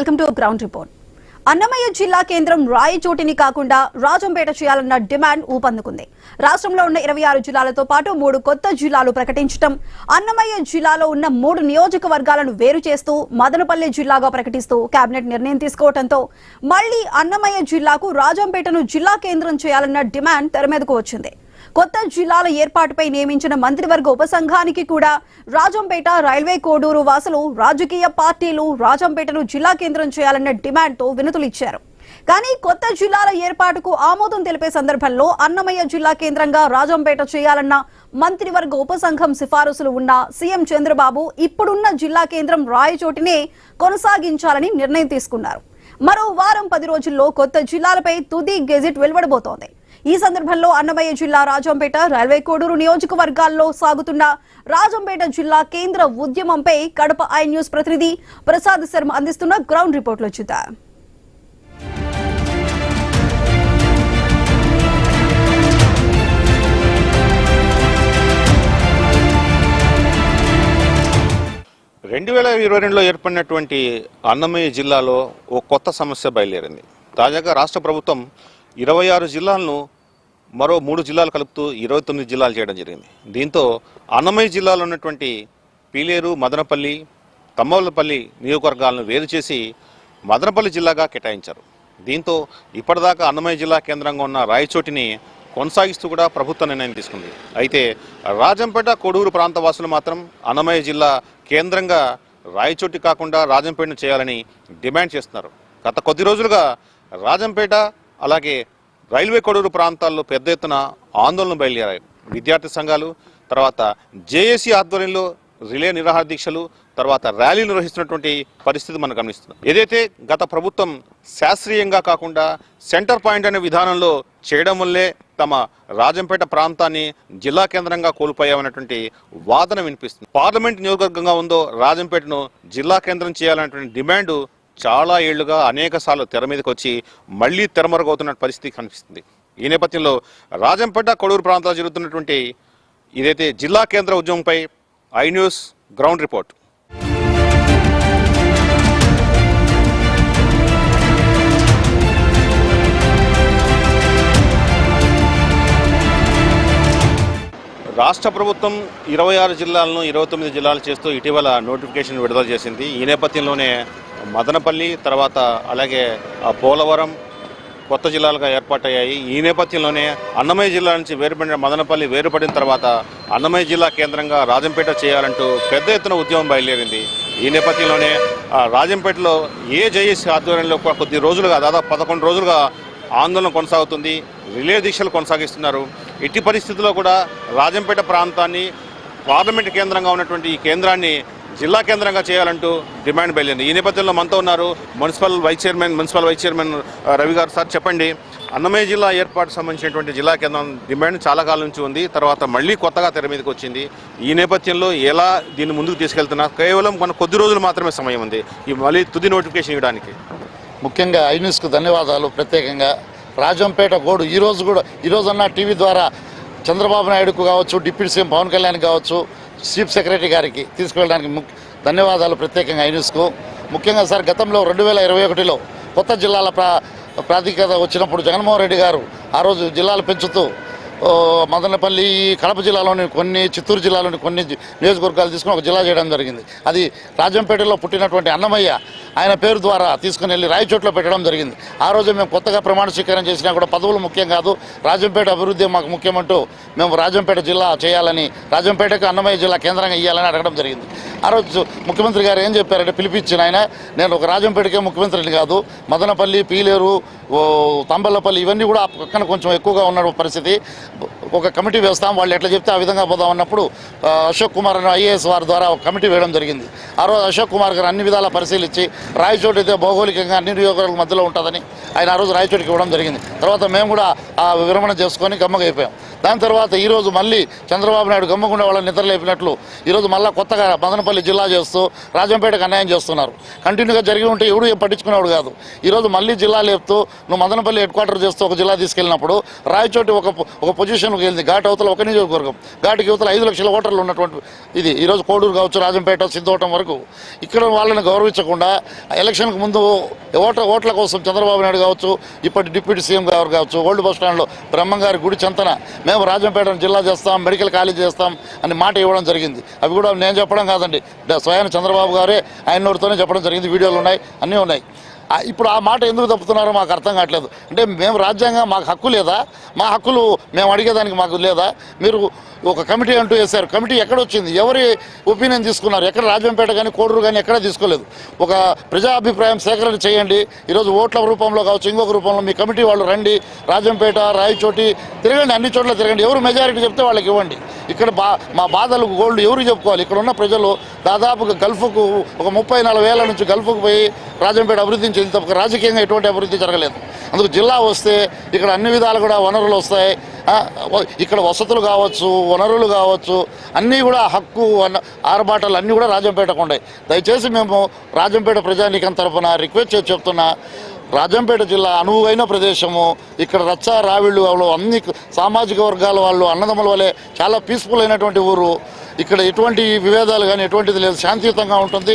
Welcome to ground report. Annamayya జిల్లా కేంద్రం రాయచోటిని కాకుండా రాజంపేట చేయాలన్న డిమాండ్ ఊపందుకుంది. రాష్ట్రంలో ఉన్న 26 జిల్లాలతో పాటు 3 కొత్త జిల్లాలు ప్రకటించడం, అన్నమయ్య జిల్లాలో ఉన్న 3 నియోజకవర్గాలను వేరు చేస్తూ మదనపల్లి జిల్లాగా ప్రకటిస్తూ కేబినెట్ నిర్ణయం తీసుకోవడంతో మళ్లీ అన్నమయ్య జిల్లాకు రాజంపేటను జిల్లా కేంద్రం చేయాలన్న డిమాండ్ తెరమీదకు వచ్చింది. కొత్త జిల్లాల ఏర్పాటుపై నియమించిన మంత్రివర్గ ఉపసంఘానికి కూడా రాజంపేట, రైల్వే కోడూరు వాసులు, రాజకీయ పార్టీలు రాజంపేటను జిల్లా కేంద్రం చేయాలన్న డిమాండ్తో వినతులు ఇచ్చారు. కానీ కొత్త జిల్లాల ఏర్పాటుకు ఆమోదం తెలిపే సందర్భంలో అన్నమయ్య జిల్లా కేంద్రంగా రాజంపేట చేయాలన్న మంత్రివర్గ ఉపసంఘం సిఫారసులు ఉన్న సీఎం చంద్రబాబు ఇప్పుడున్న జిల్లా కేంద్రం రాయచోటినే కొనసాగించాలని నిర్ణయం తీసుకున్నారు. మరో వారం 10 రోజుల్లో కొత్త జిల్లాలపై తుది గెజిట్ వెలువడబోతోంది. ఈ సందర్భంలో అన్నమయ్య జిల్లా రాజంపేట, రైల్వే కోడూరు నియోజకవర్గాల్లో సాగుతున్న రాజంపేట జిల్లా కేంద్ర ఉద్యమంపై కడప ఐ న్యూస్ ప్రతినిధి ప్రసాద్ శర్మ అందిస్తున్న గ్రౌండ్ రిపోర్ట్లో చూద్దాం. రెండు 2022లో ఏర్పడినటువంటి అన్నమయ్య జిల్లాలో ఓ కొత్త సమస్య బయలుదేరింది. తాజాగా రాష్ట్ర ప్రభుత్వం 26 జిల్లాలను మరో 3 జిల్లాలు కలుపుతూ 29 జిల్లాలు చేయడం జరిగింది. దీంతో అన్నమయ్య జిల్లాలో ఉన్నటువంటి పీలేరు, మదనపల్లి, తమ్మలపల్లి నియోజకవర్గాలను వేరు చేసి మదనపల్లి జిల్లాగా కేటాయించారు. దీంతో ఇప్పటిదాకా అన్నమయ్య జిల్లా కేంద్రంగా ఉన్న రాయచోటిని కొనసాగిస్తూ కూడా ప్రభుత్వ నిర్ణయం తీసుకుంది. అయితే రాజంపేట, కోడూరు ప్రాంత వాసులు మాత్రం అన్నమయ్య జిల్లా కేంద్రంగా రాయచోటి కాకుండా రాజంపేటను చేయాలని డిమాండ్ చేస్తున్నారు. గత కొద్ది రోజులుగా రాజంపేట అలాగే రైల్వే కోడూరు ప్రాంతాల్లో పెద్ద ఎత్తున ఆందోళనలు బయలుదేరాయి. విద్యార్థి సంఘాలు, తర్వాత జేఏసీ ఆధ్వర్యంలో రిలే నిరాహార దీక్షలు, తర్వాత ర్యాలీలు నిర్వహిస్తున్నటువంటి పరిస్థితి మనం గమనిస్తున్నాం. ఏదైతే గత ప్రభుత్వం శాస్త్రీయంగా కాకుండా సెంటర్ పాయింట్ అనే విధానంలో చేయడం వల్లే తమ రాజంపేట ప్రాంతాన్ని జిల్లా కేంద్రంగా కోల్పోయామన్నటువంటి వాదన వినిపిస్తుంది. పార్లమెంట్ నియోజకవర్గంగా ఉందో రాజంపేటను జిల్లా కేంద్రం చేయాలన్నటువంటి డిమాండ్ చాలా ఏళ్లుగా అనేక సార్లు తెర మీదకి వచ్చి మళ్లీ తెరమరుగవుతున్న పరిస్థితి కనిపిస్తుంది. ఈ నేపథ్యంలో రాజంపేట, కోడూరు ప్రాంతాల్లో జరుగుతున్నటువంటి ఇదైతే జిల్లా కేంద్ర ఉద్యమంపై ఐ న్యూస్ గ్రౌండ్ రిపోర్ట్. రాష్ట్ర ప్రభుత్వం 26 జిల్లాలను 29 జిల్లాలు చేస్తూ ఇటీవల నోటిఫికేషన్ విడుదల చేసింది. ఈ నేపథ్యంలోనే మదనపల్లి, తర్వాత అలాగే పోలవరం కొత్త జిల్లాలుగా ఏర్పాటయ్యాయి. ఈ నేపథ్యంలోనే అన్నమయ్య జిల్లా నుంచి వేరుపడిన మదనపల్లి వేరుపడిన తర్వాత అన్నమయ్య జిల్లా కేంద్రంగా రాజంపేట చేయాలంటూ పెద్ద ఎత్తున ఉద్యమం బయలుదేరింది. ఈ నేపథ్యంలోనే రాజంపేటలో జేఏసీ ఆధ్వర్యంలో కొద్ది రోజులుగా దాదాపు 11 రోజులుగా ఆందోళన కొనసాగుతుంది. రిలే దీక్షలు కొనసాగిస్తున్నారు. ఇట్టి పరిస్థితుల్లో కూడా రాజంపేట ప్రాంతాన్ని పార్లమెంట్ కేంద్రంగా ఉన్నటువంటి ఈ కేంద్రాన్ని జిల్లా కేంద్రంగా చేయాలంటూ డిమాండ్ బయలుదేరింది. ఈ నేపథ్యంలో మనతో ఉన్నారు మున్సిపల్ వైస్ చైర్మన్ రవి గారు. సార్ చెప్పండి, అన్నమయ్య జిల్లా ఏర్పాటుకు సంబంధించినటువంటి జిల్లా కేంద్రం డిమాండ్ చాలా కాలం నుంచి ఉంది, తర్వాత మళ్ళీ కొత్తగా తెర మీదకి వచ్చింది. ఈ నేపథ్యంలో ఎలా దీన్ని ముందుకు తీసుకెళ్తున్నారు? కేవలం మన కొద్ది రోజులు మాత్రమే సమయం ఉంది ఈ మళ్ళీ తుది నోటిఫికేషన్ ఇవ్వడానికి. ముఖ్యంగా ఐ న్యూస్కు ధన్యవాదాలు. ప్రత్యేకంగా రాజంపేట గోడు ఈరోజన్నా టీవీ ద్వారా చంద్రబాబు నాయుడుకు కావచ్చు, డిప్యూటీ సీఎం పవన్ కళ్యాణ్ కావచ్చు, చీఫ్ సెక్రటరీ గారికి తీసుకువెళ్ళడానికి ధన్యవాదాలు ప్రత్యేకంగా ఐ న్యూస్కు. ముఖ్యంగా సార్, గతంలో 2021లో కొత్త జిల్లాల ప్రాతిపదికత వచ్చినప్పుడు జగన్మోహన్ రెడ్డి గారు ఆ రోజు జిల్లాలు పెంచుతూ మదనపల్లి, కడప జిల్లాలోని కొన్ని, చిత్తూరు జిల్లాలోని కొన్ని నియోజకవర్గాలు తీసుకుని ఒక జిల్లా చేయడం జరిగింది. అది రాజంపేటలో పుట్టినటువంటి అన్నమయ్య ఆయన పేరు ద్వారా తీసుకుని వెళ్ళి రాయచోట్లో పెట్టడం జరిగింది. ఆ రోజు మేము కొత్తగా ప్రమాణ స్వీకారం చేసినా కూడా పదవులు ముఖ్యం కాదు, రాజంపేట అభివృద్ధి మాకు ముఖ్యమంటూ మేము రాజంపేట జిల్లా చేయాలని, రాజంపేటకు అన్నమయ్య జిల్లా కేంద్రంగా ఇవ్వాలని అడగడం జరిగింది. ఆ రోజు ముఖ్యమంత్రి గారు ఏం చెప్పారంటే, పిలిపించిన ఆయన, నేను ఒక రాజంపేటకే ముఖ్యమంత్రిని కాదు, మదనపల్లి, పీలేరు, తంబలపల్లి ఇవన్నీ కూడా పక్కన కొంచెం ఎక్కువగా ఉన్న పరిస్థితి, ఒక కమిటీ వేస్తాం, వాళ్ళు ఎట్లా చెప్తే ఆ విధంగా పోదాం అన్నప్పుడు అశోక్ కుమార్ అనే ఐఏఎస్ వారి ద్వారా ఒక కమిటీ వేయడం జరిగింది. ఆ రోజు అశోక్ కుమార్ గారు అన్ని విధాలా పరిశీలించి రాయచోటి అయితే భౌగోళికంగా అన్ని నియోజకవర్గాల మధ్యలో ఉంటుందని ఆయన ఆ రోజు రాయచోటికి ఇవ్వడం జరిగింది. తర్వాత మేము కూడా ఆ విరమణ చేసుకొని గమ్మగా అయిపోయాం. దాని తర్వాత ఈరోజు మళ్ళీ చంద్రబాబు నాయుడు గమ్మకుండా వాళ్ళని నిద్రలేపినట్లు ఈరోజు మళ్ళీ కొత్తగా మదనపల్లి జిల్లా చేస్తూ రాజంపేటకు అన్యాయం చేస్తున్నారు. కంటిన్యూగా జరిగి ఉంటే ఎవడు ఏం పట్టించుకునేవాడు కాదు. ఈరోజు మళ్ళీ జిల్లా లేపుతూ నువ్వు మదనపల్లి హెడ్ క్వార్టర్ చేస్తూ ఒక జిల్లా తీసుకెళ్ళినప్పుడు రాయచోటి ఒక పొజిషన్కి వెళ్ళింది. ఘాట్ అవతల ఒక నియోజకవర్గం, ఘాటికి అవతల 5 లక్షల ఓటర్లు ఉన్నటువంటి ఇది ఈరోజు కోడూరు కావచ్చు, రాజంపేట, సిద్ధోటం వరకు ఇక్కడ వాళ్ళని గౌరవించకుండా ఎలక్షన్కు ముందు ఓట్ల కోసం చంద్రబాబు నాయుడు కావచ్చు, ఇప్పటి డిప్యూటీ సీఎం గారు కావచ్చు, ఓల్డ్ బస్ స్టాండ్లో బ్రహ్మంగారి గుడి చెంతన మేము రాజంపేటను జిల్లా చేస్తాం, మెడికల్ కాలేజ్ చేస్తాం అని మాట ఇవ్వడం జరిగింది. అవి కూడా నేను చెప్పడం కాదండి, స్వయాన చంద్రబాబు గారే ఆయన నోటితోనే చెప్పడం జరిగింది. వీడియోలు ఉన్నాయి, అన్నీ ఉన్నాయి. ఇప్పుడు ఆ మాట ఎందుకు తప్పుతున్నారో మాకు అర్థం కావట్లేదు. అంటే మేము రాజ్యాంగం మాకు హక్కు లేదా? మా హక్కులు మేము అడిగేదానికి మాకు లేదా? మీరు ఒక కమిటీ అంటూ వేశారు. కమిటీ ఎక్కడ వచ్చింది? ఎవరి ఒపీనియన్ తీసుకున్నారు? ఎక్కడ రాజంపేట కానీ కోడూరు కానీ ఎక్కడ తీసుకోలేదు. ఒక ప్రజాభిప్రాయం సేకరణ చేయండి. ఈరోజు ఓట్ల రూపంలో కావచ్చు, ఇంకొక రూపంలో మీ కమిటీ వాళ్ళు రండి, రాజంపేట, రాయచోటి తిరగండి, అన్ని చోట్ల తిరగండి. ఎవరు మెజారిటీ చెప్తే వాళ్ళకి ఇవ్వండి. ఇక్కడ మా బాధలు గోల్డ్ ఎవరు చెప్పుకోవాలి? ఇక్కడ ఉన్న ప్రజలు దాదాపుగా గల్ఫ్కు ఒక 30-40 వేల నుంచి గల్ఫ్కు పోయి రాజంపేట అభివృద్ధి చెంది తప్ప రాజకీయంగా ఎటువంటి అభివృద్ధి జరగలేదు. అందుకు జిల్లా వస్తే ఇక్కడ అన్ని విధాలు కూడా వనరులు వస్తాయి. ఇక్కడ వసతులు కావచ్చు, వనరులు కావచ్చు, అన్నీ కూడా హక్కు ఆర్భాటాలు అన్నీ కూడా రాజంపేటకు ఉన్నాయి. దయచేసి మేము రాజంపేట ప్రజానీకం తరఫున రిక్వెస్ట్ చేసి చెప్తున్నా, రాజంపేట జిల్లా అనువైన ప్రదేశము. ఇక్కడ రచ్చ రావిళ్ళు వాళ్ళు అన్ని సామాజిక వర్గాల వాళ్ళు అన్నదమ్ముల వలె చాలా పీస్ఫుల్ అయినటువంటి ఊరు. ఇక్కడ ఎటువంటి విభేదాలు కానీ ఎటువంటిది లేదు, శాంతియుతంగా ఉంటుంది.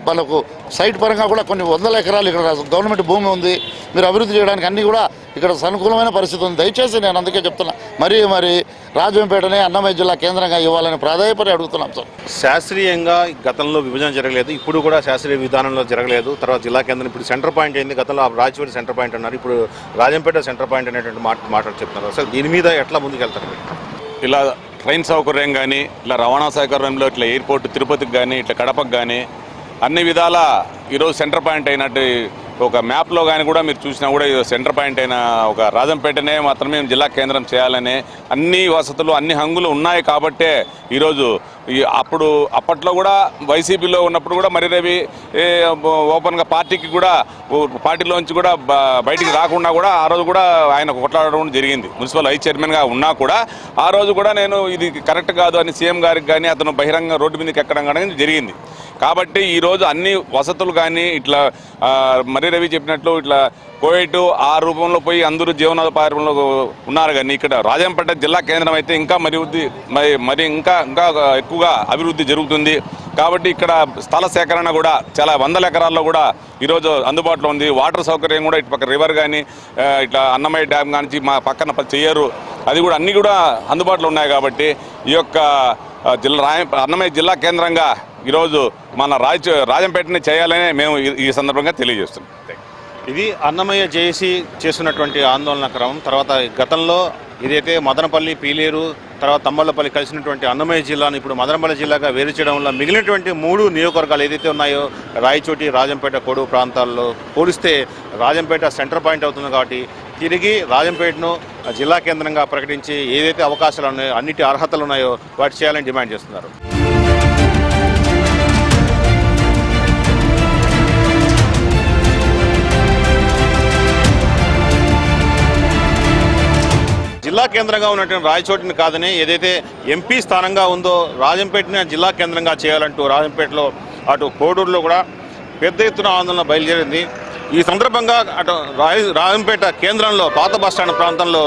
మనకు సైట్ పరంగా కూడా కొన్ని 100 ఎకరాలు ఇక్కడ గవర్నమెంట్ భూమి ఉంది. మీరు అభివృద్ధి చేయడానికి అన్నీ కూడా ఇక్కడ అనుకూలమైన పరిస్థితి ఉంది. దయచేసి నేను అందుకే చెప్తున్నా, మరి రాజంపేటనే అన్నమయ్య జిల్లా కేంద్రంగా ఇవ్వాలని ప్రాధాయపడి అడుగుతున్నాం సార్. శాస్త్రీయంగా గతంలో విభజన జరగలేదు, ఇప్పుడు కూడా శాస్త్రీయ విధానంలో జరగలేదు. తర్వాత జిల్లా కేంద్రం ఇప్పుడు సెంటర్ పాయింట్ అయింది. గతంలో రాయచోటి సెంటర్ పాయింట్ అన్నారు, ఇప్పుడు రాజంపేట సెంటర్ పాయింట్ అనేటువంటి మాట్లాడి చెప్తున్నారు. అసలు దీని మీద ఎట్లా ముందుకెళ్తారు? ఇలా ట్రైన్ సౌకర్యం కానీ, ఇలా రవాణా సౌకర్యంలో ఇట్లా ఎయిర్పోర్ట్ తిరుపతికి కానీ, ఇట్లా కడపకు కానీ అన్ని విధాల ఈరోజు సెంటర్ పాయింట్ అయినట్టు ఒక మ్యాప్లో కానీ కూడా మీరు చూసినా కూడా సెంటర్ పాయింట్ అయిన ఒక రాజంపేటనే మాత్రమే జిల్లా కేంద్రం చేయాలనే అన్ని వసతులు అన్ని హంగులు ఉన్నాయి. కాబట్టే ఈరోజు అప్పట్లో కూడా వైసీపీలో ఉన్నప్పుడు కూడా మరి రవి ఓపెన్గా పార్టీలోంచి కూడా బయటికి రాకుండా కూడా ఆ రోజు కూడా ఆయన కొట్లాడడం జరిగింది. మున్సిపల్ వైస్ చైర్మన్గా ఉన్నా కూడా ఆ రోజు కూడా నేను ఇది కరెక్ట్ కాదు అని సీఎం గారికి కానీ అతను బహిరంగ రోడ్డు మీదకి ఎక్కడం కానీ జరిగింది. కాబట్టి ఈరోజు అన్ని వసతులు కానీ ఇట్లా మరి రవి చెప్పినట్లు ఇట్లా కోవిడ్ ఆ రూపంలో పోయి అందరూ జీవనోపాయంలో ఉన్నారు. కానీ ఇక్కడ రాజంపేట జిల్లా కేంద్రం అయితే ఇంకా మరి ఇంకా ఎక్కువగా అభివృద్ధి జరుగుతుంది. కాబట్టి ఇక్కడ స్థల సేకరణ కూడా చాలా 100 ఎకరాల్లో కూడా ఈరోజు అందుబాటులో ఉంది. వాటర్ సౌకర్యం కూడా ఇటు పక్క రివర్ కానీ ఇట్లా అన్నమయ్య డ్యామ్ కానీ మా పక్కన చెయ్యరు, అది కూడా అన్నీ కూడా అందుబాటులో ఉన్నాయి. కాబట్టి ఈ యొక్క అన్నమయ్య జిల్లా కేంద్రంగా ఈరోజు మన రాజంపేటని చేయాలని మేము ఈ సందర్భంగా తెలియజేస్తున్నాం. ఇది అన్నమయ్య జేఏసీ చేస్తున్నటువంటి ఆందోళన క్రమం. తర్వాత గతంలో ఇదైతే మదనపల్లి, పీలేరు, తర్వాత తంబళ్లపల్లి కలిసినటువంటి అన్నమయ్య జిల్లాను ఇప్పుడు మదనపల్లి జిల్లాగా వేరు చేయడం వల్ల మిగిలినటువంటి 3 నియోజకవర్గాలు ఏదైతే ఉన్నాయో రాయచోటి, రాజంపేట, కోడూరు ప్రాంతాల్లో పోలిస్తే రాజంపేట సెంటర్ పాయింట్ అవుతుంది. కాబట్టి తిరిగి రాజంపేటను జిల్లా కేంద్రంగా ప్రకటించి ఏదైతే అవకాశాలు ఉన్నాయో అన్నిటి అర్హతలు ఉన్నాయో వాటి చేయాలని డిమాండ్ చేస్తున్నారు. జిల్లా కేంద్రంగా ఉన్నటువంటి రాయచోటిని కాదని ఏదైతే ఎంపీ స్థానంగా ఉందో రాజంపేటని జిల్లా కేంద్రంగా చేయాలంటూ రాజంపేటలో అటు కోడూరులో కూడా పెద్ద ఎత్తున ఆందోళన బయలుదేరింది. ఈ సందర్భంగా అటు రాజంపేట కేంద్రంలో పాత బస్టాండ్ ప్రాంతంలో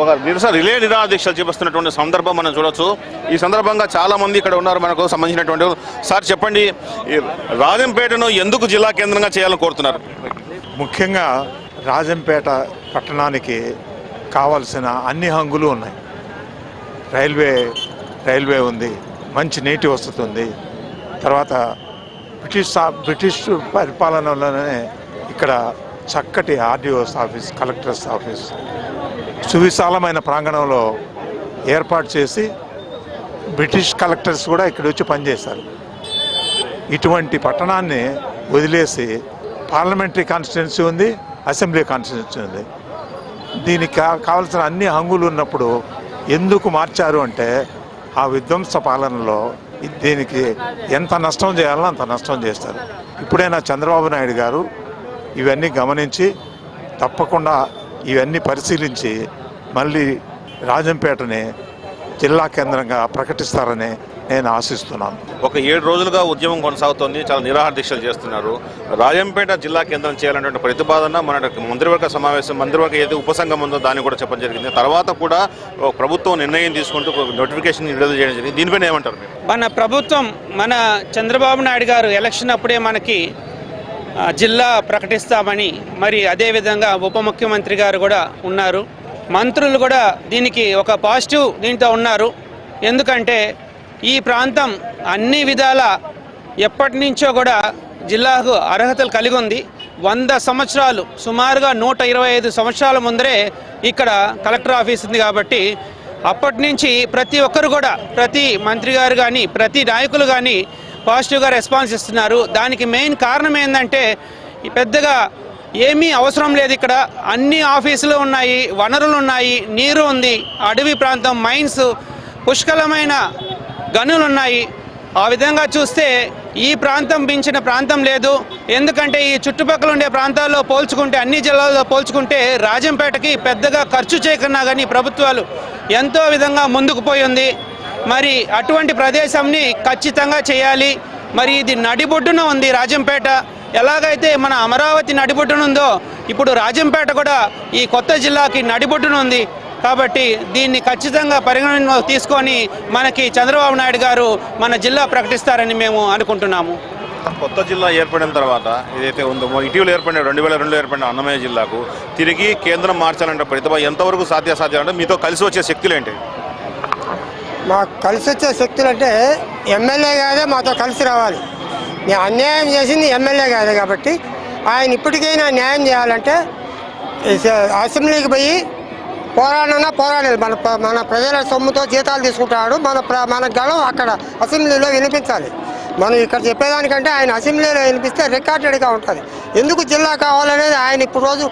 ఒక రిలే నిరాదీక్ష చూపిస్తున్నటువంటి సందర్భం మనం చూడొచ్చు. ఈ సందర్భంగా చాలామంది ఇక్కడ ఉన్నారు మనకు సంబంధించినటువంటి. సార్ చెప్పండి, రాజంపేటను ఎందుకు జిల్లా కేంద్రంగా చేయాలని కోరుతున్నారు? ముఖ్యంగా రాజంపేట పట్టణానికి కావాల్సిన అన్ని హంగులు ఉన్నాయి. రైల్వే ఉంది, మంచి నీటి వసతి ఉంది. తర్వాత బ్రిటిష్ పరిపాలనలోనే ఇక్కడ చక్కటి ఆర్డీఓస్ ఆఫీస్, కలెక్టర్స్ ఆఫీస్ సువిశాలమైన ప్రాంగణంలో ఏర్పాటు చేసి బ్రిటిష్ కలెక్టర్స్ కూడా ఇక్కడ వచ్చి పనిచేశారు. ఇటువంటి పట్టణాన్ని వదిలేసి పార్లమెంటరీ కాన్స్టిట్యున్సీ ఉంది, అసెంబ్లీ కాన్స్టిట్యున్సీ ఉంది. దీనికి కావాల్సిన అన్ని హంగులు ఉన్నప్పుడు ఎందుకు మార్చారు అంటే ఆ విధ్వంస పాలనలో దీనికి ఎంత నష్టం చేయాలో అంత నష్టం చేస్తారు. ఇప్పుడైనా చంద్రబాబు నాయుడు గారు ఇవన్నీ గమనించి తప్పకుండా ఇవన్నీ పరిశీలించి మళ్ళీ రాజంపేటని జిల్లా కేంద్రంగా ప్రకటిస్తారని నేను ఆశిస్తున్నాను. ఒక 7 రోజులుగా ఉద్యమం కొనసాగుతోంది, చాలా నిరాహార దీక్షలు చేస్తున్నారు. రాజంపేట జిల్లా కేంద్రం చేయాలనేటువంటి ప్రతిపాదన మన మంత్రివర్గ సమావేశం, మంత్రివర్గ ఏదైతే ఉపసంఘం ఉందో దాన్ని కూడా చెప్పడం జరిగింది. తర్వాత కూడా ప్రభుత్వం నిర్ణయం తీసుకుంటూ నోటిఫికేషన్ విడుదల చేయడం జరిగింది. దీనిపైన ఏమంటారు మీరు? మన ప్రభుత్వం, మన చంద్రబాబు నాయుడు గారు ఎలక్షన్ అప్పుడే మనకి జిల్లా ప్రకటిస్తామని, మరి అదేవిధంగా ఉప ముఖ్యమంత్రి గారు కూడా ఉన్నారు, మంత్రులు కూడా దీనికి ఒక పాజిటివ్ దీంతో ఉన్నారు. ఎందుకంటే ఈ ప్రాంతం అన్ని విధాల ఎప్పటి నుంచో కూడా జిల్లాకు అర్హతలు కలిగి ఉంది. 100 సంవత్సరాలు, సుమారుగా 125 సంవత్సరాల ముందరే ఇక్కడ కలెక్టర్ ఆఫీస్ ఉంది. కాబట్టి అప్పటి నుంచి ప్రతి ఒక్కరు కూడా, ప్రతి మంత్రి గారు కానీ, ప్రతి నాయకులు కానీ పాజిటివ్గా రెస్పాన్స్ ఇస్తున్నారు. దానికి మెయిన్ కారణం ఏంటంటే పెద్దగా ఏమీ అవసరం లేదు. ఇక్కడ అన్ని ఆఫీసులు ఉన్నాయి, వనరులు ఉన్నాయి, నీరు ఉంది, అడవి ప్రాంతం, మైన్స్, పుష్కలమైన గనులు ఉన్నాయి. ఆ విధంగా చూస్తే ఈ ప్రాంతం మించిన ప్రాంతం లేదు. ఎందుకంటే ఈ చుట్టుపక్కల ఉండే ప్రాంతాల్లో పోల్చుకుంటే, అన్ని జిల్లాల్లో పోల్చుకుంటే రాజంపేటకి పెద్దగా ఖర్చు చేయకున్నా కానీ ప్రభుత్వాలు ఎంతో విధంగా ముందుకు పోయి ఉంది. మరి అటువంటి ప్రదేశంని ఖచ్చితంగా చేయాలి. మరి ఇది నడిబొడ్డున ఉంది రాజంపేట. ఎలాగైతే మన అమరావతి నడిబొడ్డున ఉందో ఇప్పుడు రాజంపేట కూడా ఈ కొత్త జిల్లాకి నడిబొడ్డున ఉంది. కాబట్టి దీన్ని ఖచ్చితంగా పరిగణనలోకి తీసుకొని మనకి చంద్రబాబు నాయుడు గారు మన జిల్లా ప్రకటిస్తారని మేము అనుకుంటున్నాము. కొత్త జిల్లా ఏర్పడిన తర్వాత ఏదైతే ఉందో, ఇటీవల ఏర్పడిన 2002లో ఏర్పడిన అన్నమయ్య జిల్లాకు తిరిగి కేంద్రం మార్చాలంటే ప్రతిభ ఎంతవరకు సాధ్యం అంటే మీతో కలిసి వచ్చే శక్తులు ఏంటి? మాకు కలిసి వచ్చే శక్తులు అంటే ఎమ్మెల్యే కాదే మాతో కలిసి రావాలి. నేను అన్యాయం చేసింది ఎమ్మెల్యే కాదే కాబట్టి ఆయన ఇప్పటికైనా న్యాయం చేయాలంటే అసెంబ్లీకి పోయి పోరాడలేదు. మన ప్రజల సొమ్ముతో జీతాలు తీసుకుంటాడు. మన గళం అక్కడ అసెంబ్లీలో వినిపించాలి. మనం ఇక్కడ చెప్పేదానికంటే ఆయన అసెంబ్లీలో వినిపిస్తే రికార్డెడ్గా ఉంటుంది. ఎందుకు జిల్లా కావాలనేది ఆయన ఇప్పుడు రోజు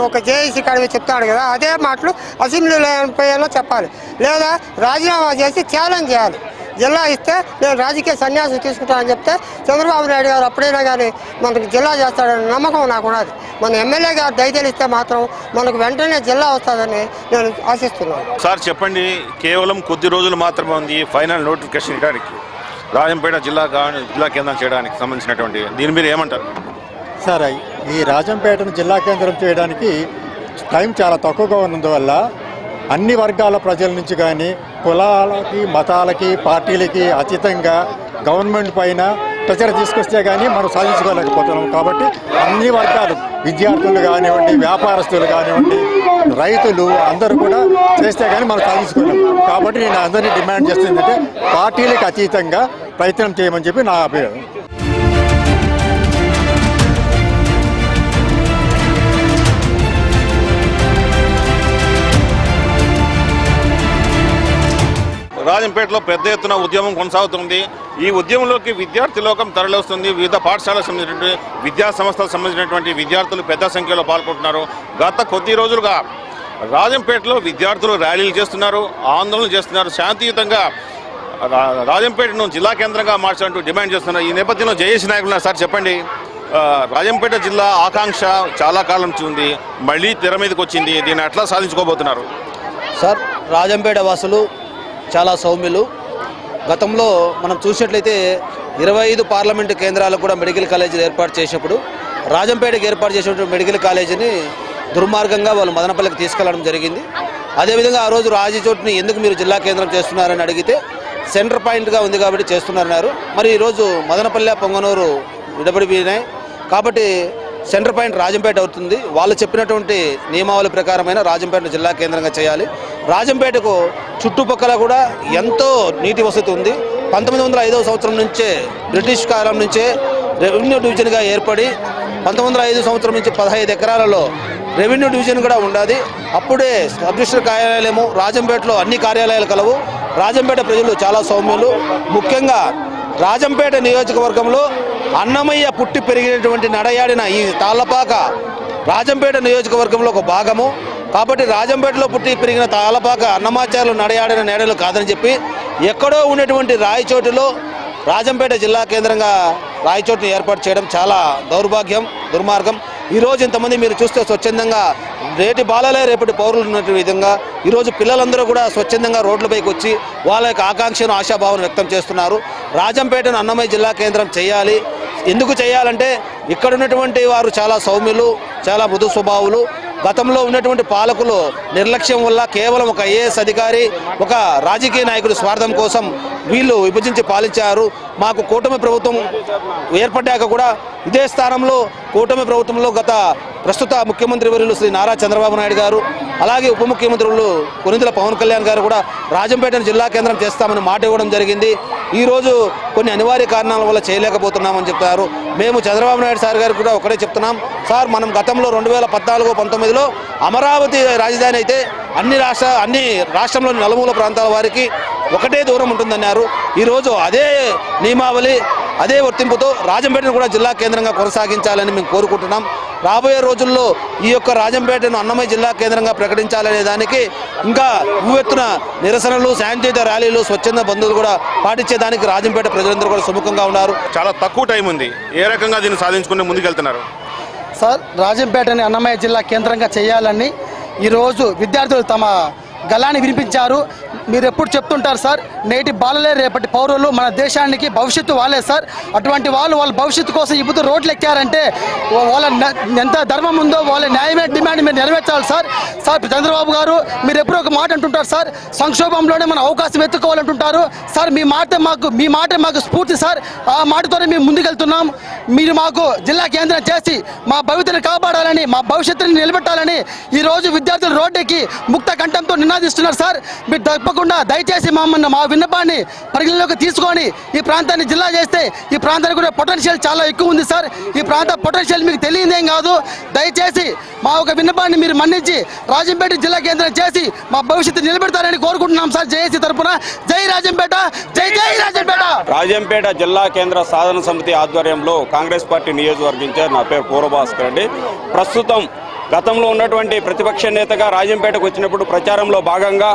ఒక జేఏసీ కాడికి చెప్తాడు కదా, అదే మాటలు అసెంబ్లీలో పోయినా చెప్పాలి. లేదా రాజీనామా చేసి ఛాలెంజ్ చేయాలి. జిల్లా ఇస్తే నేను రాజకీయ సన్యాసం తీసుకుంటానని చెప్తే చంద్రబాబు నాయుడు గారు అప్పుడైనా కానీ మనకు జిల్లా చేస్తాడని నమ్మకం నాకు ఉన్నది. మన ఎమ్మెల్యే గారు దయచేస్తే మాత్రం మనకు వెంటనే జిల్లా వస్తుందని నేను ఆశిస్తున్నాను. సార్ చెప్పండి, కేవలం కొద్ది రోజులు మాత్రమే ఉంది ఫైనల్ నోటిఫికేషన్ ఇవ్వడానికి, రాజంపేట జిల్లా కేంద్రం చేయడానికి సంబంధించినటువంటి, దీని మీరు ఏమంటారు? సార్, ఈ రాజంపేటను జిల్లా కేంద్రం చేయడానికి టైం చాలా తక్కువగా ఉన్నందువల్ల అన్ని వర్గాల ప్రజల నుంచి కానీ, కులాలకి, మతాలకి, పార్టీలకి అతీతంగా గవర్నమెంట్ పైన ప్రెషర్ తీసుకొస్తే కానీ మనం సాధించుకోలేకపోతున్నాం. కాబట్టి అన్ని వర్గాలు, విద్యార్థులు కానివ్వండి, వ్యాపారస్తులు కానివ్వండి, రైతులు అందరూ కూడా చేస్తే కానీ మనం సాధించుకోలేం. కాబట్టి నేను అందరినీ డిమాండ్ చేస్తుందంటే పార్టీలకు అతీతంగా ప్రయత్నం చేయమని చెప్పి నా అభిప్రాయం. రాజంపేటలో పెద్ద ఎత్తున ఉద్యమం కొనసాగుతుంది. ఈ ఉద్యమంలోకి విద్యార్థి లోకం తరలివస్తుంది. వివిధ పాఠశాలకు సంబంధించినటువంటి విద్యా సంస్థలకు సంబంధించినటువంటి విద్యార్థులు పెద్ద సంఖ్యలో పాల్గొంటున్నారు. గత కొద్ది రోజులుగా రాజంపేటలో విద్యార్థులు ర్యాలీలు చేస్తున్నారు, ఆందోళనలు చేస్తున్నారు. శాంతియుతంగా రాజంపేటను జిల్లా కేంద్రంగా మార్చాలంటూ డిమాండ్ చేస్తున్నారు. ఈ నేపథ్యంలో జేఏసీ నాయకులు ఉన్నారు. సార్ చెప్పండి, రాజంపేట జిల్లా ఆకాంక్ష చాలా కాలం నుంచి ఉంది, మళ్ళీ తెర మీదకి వచ్చింది. దీన్ని ఎట్లా సాధించుకోబోతున్నారు? సార్, రాజంపేట వాసులు చాలా సౌమ్యులు. గతంలో మనం చూసినట్లయితే 25 పార్లమెంటు కేంద్రాలకు కూడా మెడికల్ కాలేజీలు ఏర్పాటు చేసినప్పుడు రాజంపేటకి ఏర్పాటు చేసినటువంటి మెడికల్ కాలేజీని దుర్మార్గంగా వాళ్ళు మదనపల్లికి తీసుకెళ్లడం జరిగింది. అదేవిధంగా ఆ రోజు రాజచోటుని ఎందుకు మీరు జిల్లా కేంద్రం చేస్తున్నారని అడిగితే సెంటర్ పాయింట్గా ఉంది కాబట్టి చేస్తున్నారన్నారు. మరి ఈరోజు మదనపల్లె, పొంగనూరు విడబడిపోయినాయి కాబట్టి సెంటర్ పాయింట్ రాజంపేట అవుతుంది. వాళ్ళు చెప్పినటువంటి నియమావళి ప్రకారమైన రాజంపేటను జిల్లా కేంద్రంగా చేయాలి. రాజంపేటకు చుట్టుపక్కల కూడా ఎంతో నీటి వసతి ఉంది. 1905వ సంవత్సరం నుంచే, బ్రిటిష్ కాలం నుంచే రెవెన్యూ డివిజన్గా ఏర్పడి 1905 సంవత్సరం నుంచి 15 ఎకరాలలో రెవెన్యూ డివిజన్ కూడా ఉండాలి. అప్పుడే సబ్ రిజిస్టర్ కార్యాలయము రాజంపేటలో అన్ని కార్యాలయాలు కలవు. రాజంపేట ప్రజలు చాలా సౌమ్యులు. ముఖ్యంగా రాజంపేట నియోజకవర్గంలో అన్నమయ్య పుట్టి పెరిగినటువంటి నడయాడిన ఈ తాళ్ళపాక రాజంపేట నియోజకవర్గంలో ఒక భాగము. కాబట్టి రాజంపేటలో పుట్టి పెరిగిన తాళ్ళపాక అన్నమాచార్యులు నడయాడిన నేడలు కాదని చెప్పి ఎక్కడో ఉన్నటువంటి రాయచోటిలో రాజంపేట జిల్లా కేంద్రంగా రాయచోటిని ఏర్పాటు చేయడం చాలా దౌర్భాగ్యం, దుర్మార్గం. ఈరోజు ఇంతమంది మీరు చూస్తే స్వచ్ఛందంగా రేటి బాలలే రేపటి పౌరులు ఉన్నట్టు విధంగా ఈరోజు పిల్లలందరూ కూడా స్వచ్ఛందంగా రోడ్లపైకి వచ్చి వాళ్ళ యొక్క ఆకాంక్షను ఆశాభావం వ్యక్తం చేస్తున్నారు. రాజంపేటను అన్నమయ్య జిల్లా కేంద్రం చేయాలి. ఎందుకు చేయాలంటే ఇక్కడ ఉన్నటువంటి వారు చాలా సౌమ్యులు, చాలా మృదు స్వభావులు. గతంలో ఉన్నటువంటి పాలకులు నిర్లక్ష్యం వల్ల కేవలం ఒక ఐఏఎస్ అధికారి, ఒక రాజకీయ నాయకుడి స్వార్థం కోసం వీళ్ళు విభజించి పాలించారు. మాకు కూటమి ప్రభుత్వం ఏర్పడ్డాక కూడా ఇదే స్థానంలో కూటమి ప్రభుత్వంలో ప్రస్తుత ముఖ్యమంత్రి వర్యులు శ్రీ నారా చంద్రబాబు నాయుడు గారు, అలాగే ఉప ముఖ్యమంత్రులు కొనిదెల పవన్ కళ్యాణ్ గారు కూడా రాజంపేటను జిల్లా కేంద్రం చేస్తామని మాట ఇవ్వడం జరిగింది. ఈరోజు కొన్ని అనివార్య కారణాల వల్ల చేయలేకపోతున్నామని చెప్తారు. మేము చంద్రబాబు నాయుడు సార్ గారికి కూడా ఒకటే చెప్తున్నాం, సార్ మనం గతంలో 2014-19లో అమరావతి రాజధాని అయితే అన్ని రాష్ట్రంలోని నలుమూల ప్రాంతాల వారికి ఒకటే దూరం ఉంటుందన్నారు. ఈరోజు అదే నియమావళి, అదే వర్తింపుతో రాజంపేటను కూడా జిల్లా కేంద్రంగా కొనసాగించాలని మేము కోరుకుంటున్నాం. రాబోయే రోజుల్లో ఈ యొక్క రాజంపేటను అన్నమయ్య జిల్లా కేంద్రంగా ప్రకటించాలనే దానికి ఇంకా ఉవ్వెత్తున నిరసనలు, శాంతియుత ర్యాలీలు, స్వచ్ఛంద బంధువులు కూడా పాటించేదానికి రాజంపేట ప్రజలందరూ కూడా సుముఖంగా ఉన్నారు. చాలా తక్కువ టైం ఉంది. ఏ రకంగా దీన్ని సాధించుకుని ముందుకెళ్తున్నారు? సార్, రాజంపేటని అన్నమయ్య జిల్లా కేంద్రంగా చేయాలని ఈరోజు విద్యార్థులు తమ గలాన్ని వినిపించారు. మీరు ఎప్పుడు చెప్తుంటారు సార్, నేటి బాలలే రేపటి పౌరులు, మన దేశానికి భవిష్యత్తు వాళ్ళే సార్. అటువంటి వాళ్ళ భవిష్యత్తు కోసం ఇప్పుడు రోడ్లు ఎక్కారంటే వాళ్ళ ఎంత ధర్మం ఉందో వాళ్ళ న్యాయమైన డిమాండ్ మీరు నెరవేర్చాలి సార్. చంద్రబాబు గారు మీరు ఎప్పుడు ఒక మాట అంటుంటారు సార్, సంక్షోభంలోనే మనం అవకాశం ఎత్తుకోవాలంటుంటారు సార్. మీ మాట మాకు స్ఫూర్తి సార్. ఆ మాటతోనే మేము ముందుకెళ్తున్నాం. మీరు మాకు జిల్లా కేంద్రం చేసి మా భవితను కాపాడాలని, మా భవిష్యత్తుని నిలబెట్టాలని ఈరోజు విద్యార్థులు రోడ్డెక్కి ముక్త కంఠంతో నినాదిస్తున్నారు సార్. మీరు తప్పకుండా దయచేసి మా విన్నపాన్ని పరిగణలోకి తీసుకొని ఈ ప్రాంతాన్ని జిల్లా చేస్తే ఈ ప్రాంతానికి కూడా పొటెన్షియల్ చాలా ఎక్కువ ఉంది సార్. ఈ ప్రాంత పొటెన్షియల్ మీకు తెలియదేం కాదు. దయచేసి మా ఒక విన్నపాన్ని మీరు మన్నించి రాజంపేట జిల్లా కేంద్రం చేసి మా భవిష్యత్తు నిలబెడతారని కోరుకుంటున్నాం సార్. జేఏసీ తరఫున జై రాజంపేట, జై జై రాజంపేట. రాజంపేట జిల్లా కేంద్ర సాధన సమితి ఆధ్వర్యంలో కాంగ్రెస్ పార్టీ నియోజకవర్గ ఇన్ఛార్జ్, నా పేరు పూర్వభాస్కర్ రెడ్డి. ప్రస్తుతం గతంలో ఉన్నటువంటి ప్రతిపక్ష నేతగా రాజంపేటకు వచ్చినప్పుడు ప్రచారంలో భాగంగా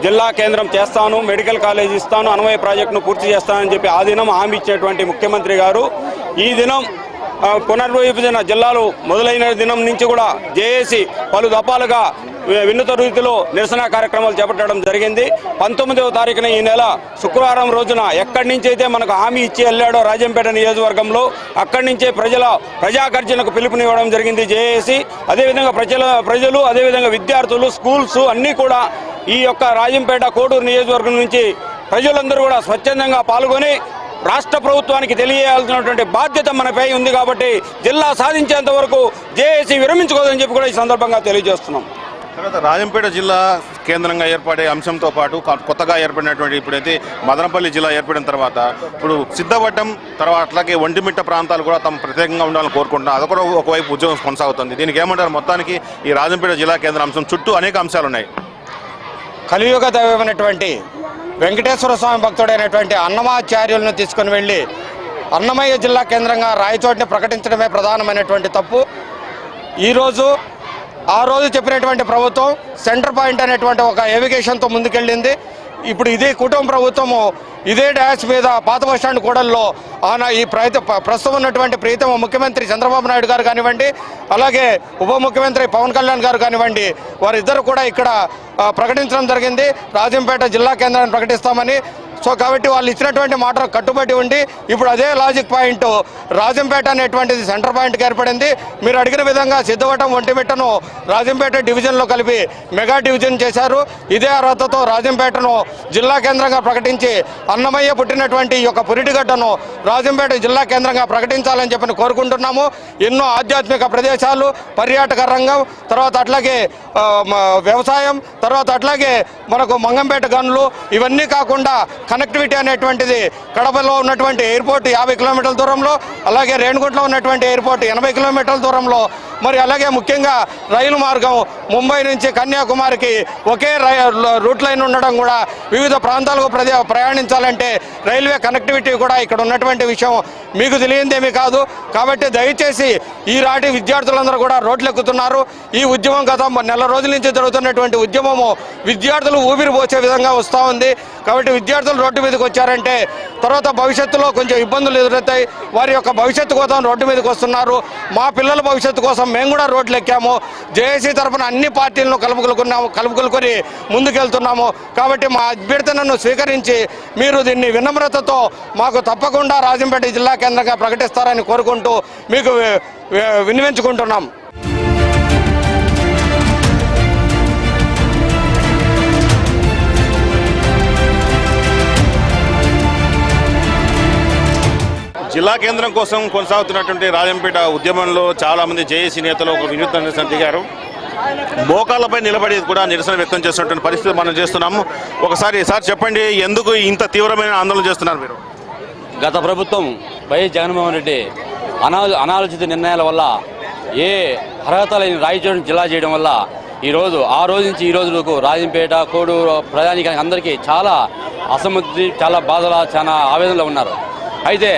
జిల్లా కేంద్రం చేస్తాను, మెడికల్ కాలేజ్ ఇస్తాను, అన్వయ ప్రాజెక్టును పూర్తి చేస్తానని చెప్పి ఆ దినం హామీ ఇచ్చినటువంటి ముఖ్యమంత్రి గారు ఈ దినం పునర్విభజన జిల్లాలు మొదలైన దినం నుంచి కూడా జేఏసీ పలు దఫాలుగా వినూత్న రీతిలో నిరసన కార్యక్రమాలు చేపట్టడం జరిగింది. 19వ తారీఖున ఈ నెల శుక్రవారం రోజున ఎక్కడి నుంచి అయితే మనకు హామీ ఇచ్చి వెళ్ళాడో రాజంపేట నియోజకవర్గంలో అక్కడి నుంచే ప్రజాగర్జనకు పిలుపునివ్వడం జరిగింది జేఏసీ. అదేవిధంగా ప్రజలు అదేవిధంగా విద్యార్థులు, స్కూల్స్ అన్నీ కూడా ఈ యొక్క రాజంపేట కోడూరు నియోజకవర్గం నుంచి ప్రజలందరూ కూడా స్వచ్ఛందంగా పాల్గొని రాష్ట్ర ప్రభుత్వానికి తెలియాల్సినటువంటి బాధ్యత మనపై ఉంది. కాబట్టి జిల్లా సాధించేంత వరకు జేఏసీ విరమించుకోదని చెప్పి కూడా ఈ సందర్భంగా తెలియజేస్తున్నాం. తర్వాత రాజంపేట జిల్లా కేంద్రంగా ఏర్పడే అంశంతో పాటు కొత్తగా ఏర్పడినటువంటి ఇప్పుడైతే మదనపల్లి జిల్లా ఏర్పడిన తర్వాత ఇప్పుడు సిద్ధవటం తర్వాత అట్లాగే ఒంటిమిట్ట ప్రాంతాలు కూడా తమ ప్రత్యేకంగా ఉండాలని కోరుకుంటున్నారు. అదొక ఒకవైపు ఉద్యోగం కొనసాగుతుంది. దీనికి ఏమంటారు? మొత్తానికి ఈ రాజంపేట జిల్లా కేంద్ర అంశం చుట్టూ అనేక అంశాలు ఉన్నాయి. కలియుగ దైవమైనటువంటి వెంకటేశ్వర స్వామి భక్తుడైనటువంటి అన్నమాచార్యులను తీసుకుని వెళ్ళి అన్నమయ్య జిల్లా కేంద్రంగా రాయచోటిని ప్రకటించడమే ప్రధానమైనటువంటి తప్పు. ఆ రోజు చెప్పినటువంటి ప్రభుత్వం సెంటర్ పాయింట్ అనేటువంటి ఒక ఎవిగేషన్తో ముందుకెళ్ళింది. ఇప్పుడు ఇదే కుటుంబ ప్రభుత్వము ఇదే డాష్ మీద పాత బస్టాండ్ కూడల్లో ఈ ప్రస్తుతం ఉన్నటువంటి ప్రీతమ ముఖ్యమంత్రి చంద్రబాబు నాయుడు గారు కానివ్వండి, అలాగే ఉప ముఖ్యమంత్రి పవన్ కళ్యాణ్ గారు కానివ్వండి, వారిద్దరు కూడా ఇక్కడ ప్రకటించడం జరిగింది రాజంపేట జిల్లా కేంద్రాన్ని ప్రకటిస్తామని. కాబట్టి వాళ్ళు ఇచ్చినటువంటి మాటలు కట్టుబడి ఉండి ఇప్పుడు అదే లాజిక్ పాయింట్ రాజంపేట అనేటువంటిది సెంటర్ పాయింట్కి ఏర్పడింది. మీరు అడిగిన విధంగా సిద్ధవటం, ఒంటిమిట్టను రాజంపేట డివిజన్లో కలిపి మెగా డివిజన్ చేశారు. ఇదే అర్హతతో రాజంపేటను జిల్లా కేంద్రంగా ప్రకటించి అన్నమయ్య పుట్టినటువంటి ఈ యొక్క పురిటిగడ్డను రాజంపేట జిల్లా కేంద్రంగా ప్రకటించాలని చెప్పి కోరుకుంటున్నాము. ఎన్నో ఆధ్యాత్మిక ప్రదేశాలు, పర్యాటక రంగం, తర్వాత అట్లాగే వ్యవసాయం, తర్వాత అట్లాగే మనకు మంగంపేట గనులు, ఇవన్నీ కాకుండా కనెక్టివిటీ అనేటువంటిది కడపలో ఉన్నటువంటి ఎయిర్పోర్ట్ 50 కిలోమీటర్ల దూరంలో, అలాగే రేణిగుంటలో ఉన్నటువంటి ఎయిర్పోర్ట్ 80 కిలోమీటర్ల దూరంలో, మరి అలాగే ముఖ్యంగా రైలు మార్గం ముంబై నుంచి కన్యాకుమారికి ఒకే రూట్ లైన్ ఉండడం కూడా వివిధ ప్రాంతాలకు ప్రయాణించాలంటే రైల్వే కనెక్టివిటీ కూడా ఇక్కడ ఉన్నటువంటి విషయం మీకు తెలియందేమీ కాదు. కాబట్టి దయచేసి ఈనాటి విద్యార్థులందరూ కూడా రోడ్లు ఎక్కుతున్నారు. ఈ ఉద్యమం గత నెల రోజుల నుంచి జరుగుతున్నటువంటి ఉద్యమము విద్యార్థులు ఊపిరి పోసే విధంగా వస్తూ ఉంది. కాబట్టి విద్యార్థులు రోడ్డు మీదకి వచ్చారంటే తర్వాత భవిష్యత్తులో కొంచెం ఇబ్బందులు ఎదురవుతాయి. వారి యొక్క భవిష్యత్తు కోసం రోడ్డు మీదకి వస్తున్నారు. మా పిల్లల భవిష్యత్తు కోసం మేము కూడా రోడ్లు ఎక్కాము. జేఏసీ తరఫున అన్ని పార్టీలను కలుపుకొని ముందుకెళ్తున్నాము. కాబట్టి మా అభ్యర్థనను స్వీకరించి మీరు దీన్ని వినమ్రతతో మాకు తప్పకుండా రాజంపేట జిల్లా కేంద్రంగా ప్రకటిస్తారని కోరుకుంటూ మీకు విన్నవించుకుంటున్నాం. జిల్లా కేంద్రం కోసం కొనసాగుతున్నటువంటి రాజంపేట ఉద్యమంలో చాలామంది జేఏసీ నేతలు ఒక వినూత్న నిరసన దిగారు. మోకాళ్ళపై నిలబడి కూడా నిరసన వ్యక్తం చేస్తున్నటువంటి పరిస్థితి మనం చేస్తున్నాము. ఒకసారి సార్ చెప్పండి, ఎందుకు ఇంత తీవ్రమైన ఆందోళన చేస్తున్నారు మీరు? గత ప్రభుత్వం వైఎస్ జగన్మోహన్ రెడ్డి అనాలోచిత నిర్ణయాల వల్ల ఏ అర్హత లేని రాయచోటిని జిల్లా చేయడం వల్ల ఈరోజు ఆ రోజు నుంచి ఈ రోజు వరకు రాజంపేట, కోడూరు ప్రజానీకానికి అందరికీ చాలా అసంతృప్తి, చాలా బాధల, చాలా ఆవేదనలో ఉన్నారు. అయితే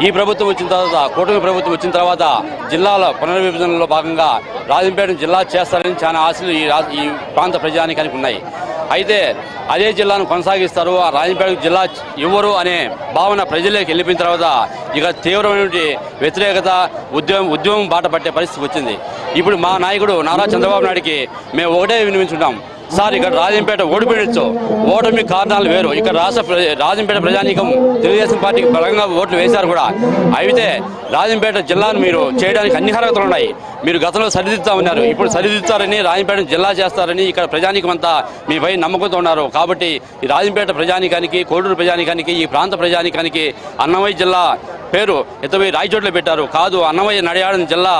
ఈ ప్రభుత్వం వచ్చిన తర్వాత, కూటమి ప్రభుత్వం వచ్చిన తర్వాత జిల్లాల పునర్విభజనలో భాగంగా రాజంపేట జిల్లా చేస్తారని చాలా ఆశలు ఈ ప్రాంత ప్రజానీకానికి ఉన్నాయి. అయితే అదే జిల్లాను కొనసాగిస్తారు, ఆ రాజంపేట జిల్లా ఇవ్వరు అనే భావన ప్రజల్లోకి వెళ్ళిపోయిన తర్వాత ఇక తీవ్రమైన వ్యతిరేకత, ఉద్యమం బాట పట్టే పరిస్థితి వచ్చింది. ఇప్పుడు మా నాయకుడు నారా చంద్రబాబు నాయుడికి మేము ఒకటే వినిపించుకుంటాం, సార్ ఇక్కడ రాజంపేట ఓడిపోయించు, ఓటమి కారణాలు వేరు. ఇక్కడ రాజంపేట ప్రజానీకం తెలుగుదేశం పార్టీకి బలంగా ఓట్లు వేశారు కూడా. అయితే రాజంపేట జిల్లాను మీరు చేయడానికి అన్ని అర్హతలు ఉన్నాయి. మీరు గతంలో సరిదిద్దామన్నారు, ఇప్పుడు సరిదిద్దారని రాజంపేట జిల్లా చేస్తారని ఇక్కడ ప్రజానీకం అంతా మీపై నమ్మకంతో ఉన్నారు. కాబట్టి ఈ రాజంపేట ప్రజానీకానికి, కోడూరు ప్రజానీకానికి, ఈ ప్రాంత ప్రజానీకానికి అన్నమయ్య జిల్లా పేరు ఎత్తపోయి రాయచోట్ల పెట్టారు. కాదు, అన్నమయ్య నడియాడిన జిల్లా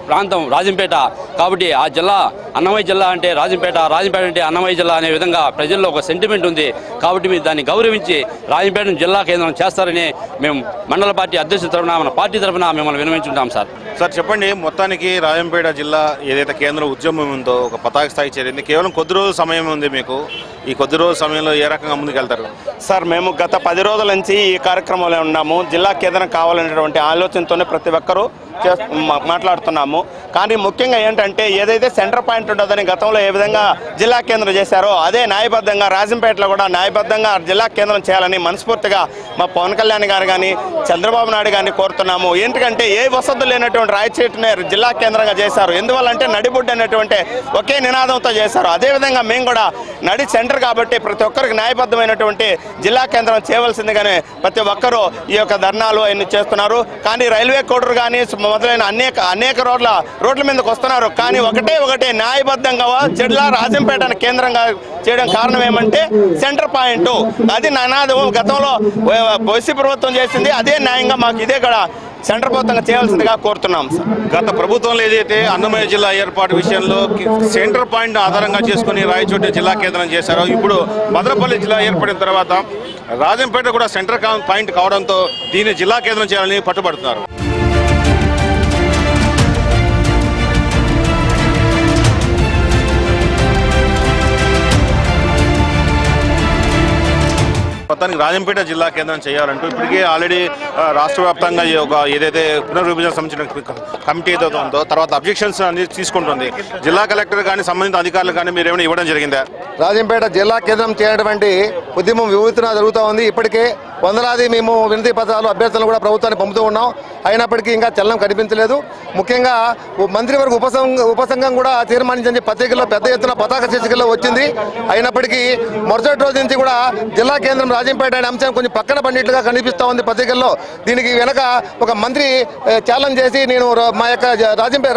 ప్రాంతం రాజంపేట. కాబట్టి ఆ జిల్లా అన్నమయ్య జిల్లా అంటే రాజంపేట, రాజంపేట అంటే అన్నమయ్య జిల్లా అనే విధంగా ప్రజల్లో ఒక సెంటిమెంట్ ఉంది. కాబట్టి మీరు దాన్ని గౌరవించి రాజంపేటను జిల్లా కేంద్రం చేస్తారని మేము మండల పార్టీ అధ్యక్షుల తరఫున, మన పార్టీ తరఫున మిమ్మల్ని విన్నవించుకుంటాం. సార్ చెప్పండి, మొత్తానికి రాజంపేట జిల్లా ఏదైతే కేంద్ర ఉద్యమం ఉందో ఒక పతాక స్థాయి చేరింది. కేవలం కొద్ది రోజుల సమయం ఉంది మీకు. ఈ కొద్ది రోజుల సమయంలో ఏ రకంగా ముందుకెళ్తారు? సార్, మేము గత 10 రోజుల నుంచి ఈ కార్యక్రమంలో ఉన్నాము. జిల్లా కేంద్రం కావాలనేటువంటి ఆలోచనతోనే ప్రతి ఒక్కరూ మాట్లాడుతున్నాము. కానీ ముఖ్యంగా ఏంటంటే ఏదైతే సెంటర్ పాయింట్ ఉంటుందని గతంలో ఏ విధంగా జిల్లా కేంద్రం చేశారో అదే న్యాయబద్ధంగా రాజంపేటలో కూడా న్యాయబద్ధంగా జిల్లా కేంద్రం చేయాలని మనస్ఫూర్తిగా మా పవన్ కళ్యాణ్ గారు కానీ చంద్రబాబు నాయుడు గారిని కోరుతున్నాము. ఎందుకంటే ఏ వసతులు లేనటువంటి రాయచోటిని జిల్లా కేంద్రంగా చేశారు. ఎందువల్లంటే నడిబుడ్డు అనేటువంటి ఒకే నినాదంతో చేశారు. అదేవిధంగా మేము కూడా నడి సెంటర్ కాబట్టి ప్రతి ఒక్కరికి న్యాయబద్ధమైనటువంటి జిల్లా కేంద్రం చేయవలసిందిగానే ప్రతి ఒక్కరూ ఈ యొక్క ధర్నాలు అన్ని చేస్తున్నారు. కానీ రైల్వే కోడూరు కానీ మొదలైన అనేక రోడ్ల మీదకి వస్తున్నారు. కానీ ఒకటే న్యాయబద్ధంగా జిల్లా రాజంపేటను కేంద్రంగా చేయడం కారణం ఏమంటే సెంటర్ పాయింట్. అది నినాదం గతంలో వైసీ ప్రభుత్వం చేసింది. అదే న్యాయంగా మాకు ఇదే కూడా సెంటర్ ప్రభుత్వంగా చేయాల్సిందిగా కోరుతున్నాం. గత ప్రభుత్వంలో ఏదైతే అన్నమయ్య జిల్లా ఏర్పాటు విషయంలో సెంటర్ పాయింట్ ఆధారంగా చేసుకుని రాయచోటి జిల్లా కేంద్రం చేశారో, ఇప్పుడు మదనపల్లి జిల్లా ఏర్పడిన తర్వాత రాజంపేట కూడా సెంటర్ పాయింట్ కావడంతో దీన్ని జిల్లా కేంద్రం చేయాలని పట్టుబడుతున్నారు. మొత్తానికి రాజంపేట జిల్లా కేంద్రం చేయాలంటూ ఇప్పటికే ఆల్రెడీ రాష్ట్ర వ్యాప్తంగా ఏదైతే పునర్విభజన సంబంధించిన కమిటీ ఏదైతే ఉందో తర్వాత అబ్జెక్షన్స్ అన్ని తీసుకుంటుంది. జిల్లా కలెక్టర్ కానీ సంబంధిత అధికారులు కానీ మీరు ఏమైనా ఇవ్వడం జరిగిందా? రాజంపేట జిల్లా కేంద్రం చేయటువంటి ఉద్యమం వినూత్నంగా జరుగుతూ ఉంది. ఇప్పటికే వందలాది మేము వినతి పత్రాలు, అభ్యర్థులను కూడా ప్రభుత్వాన్ని పంపుతూ ఉన్నాం. అయినప్పటికీ ఇంకా చలనం కనిపించలేదు. ముఖ్యంగా మంత్రివర్గ ఉపసంఘం కూడా తీర్మానించని పత్రికల్లో పెద్ద ఎత్తున పతాక శీర్షికల్లో వచ్చింది. అయినప్పటికీ మరుసటి రోజు నుంచి కూడా జిల్లా కేంద్రం రాజంపేట అనే అంశం కొంచెం పక్కన పడినట్లుగా కనిపిస్తూ ఉంది పత్రికల్లో. దీనికి వెనక ఒక మంత్రి ఛాలెంజ్ చేసి నేను మా యొక్క